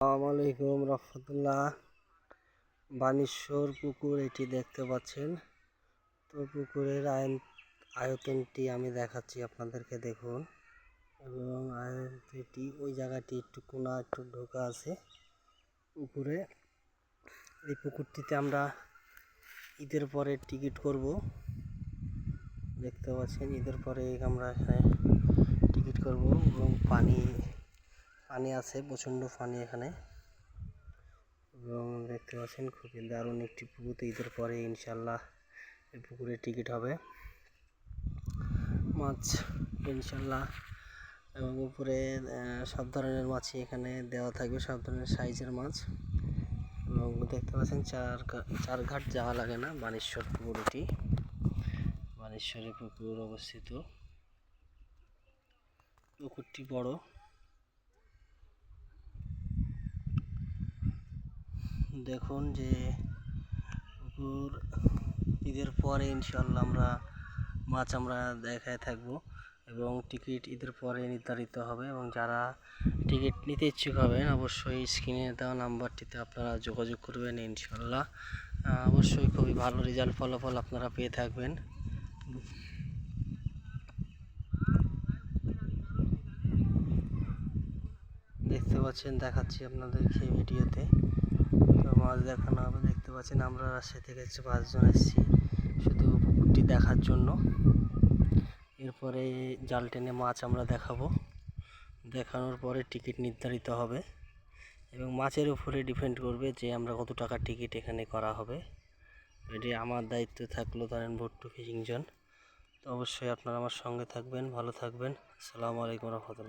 আসসালামু আলাইকুম রহমতুল্লাহ। বানেশ্বর পুকুর এটি দেখতে পাচ্ছেন। তো পুকুরের আয়তনটি আমি দেখাচ্ছি আপনাদেরকে, দেখুন। এবং আয়তনটি ওই জায়গাটি একটু কোনা একটু ঢোকা আছে পুকুরে। এই পুকুরটিতে আমরা ঈদের পরে টিকিট করব, দেখতে পাচ্ছেন। ঈদের পরে আমরা এখানে টিকিট করব এবং পানি আছে, প্রচণ্ড পানি এখানে। এবং দেখতে পাচ্ছেন খুবই দারুণ একটি পুকুর। ঈদের পরে ইনশাল্লাহ এই পুকুরে টিকিট হবে, মাছ ইনশাল্লাহ। এবং উপরে সব ধরনের মাছই এখানে দেওয়া থাকবে, সব ধরনের সাইজের মাছ। এবং দেখতে পাচ্ছেন চার ঘাট যাওয়া লাগে না, বানেশ্বর পুকুর এটি। বানেশ্বরে পুকুর অবস্থিত। পুকুরটি বড়। দেখুন যে পুকুর ঈদের পরে ইনশাল্লাহ মাছ আমরা দেখায় থাকবো। এবং টিকিট ঈদের পরে নির্ধারিত হবে। এবং যারা টিকিট নিতে ইচ্ছুক হবেন অবশ্যই স্ক্রিনে দেওয়া নাম্বারটিতে আপনারা যোগাযোগ করবেন। ইনশাল্লাহ অবশ্যই খুবই ভালো রেজাল্ট ফলাফল আপনারা পেয়ে থাকবেন। দেখতে পাচ্ছেন, দেখাচ্ছি আপনাদেরকে ভিডিওতে। তো মাছ দেখানো হবে। দেখতে পাচ্ছেন আমরা রাজশাহী থেকে 5 জন এসেছি শুধু পুকুরটি দেখার জন্য। এরপরে জাল টেনে মাছ আমরা দেখাবো, দেখানোর পরে টিকিট নির্ধারিত হবে। এবং মাছের উপরে ডিপেন্ড করবে যে আমরা কত টাকা টিকিট এখানে করা হবে। এটি আমার দায়িত্ব থাকলো, ধরেন ভুট্টু ফিশিং জোন। তো অবশ্যই আপনারা আমার সঙ্গে থাকবেন, ভালো থাকবেন। আসসালামু আলাইকুম রহমতুল্লাহ।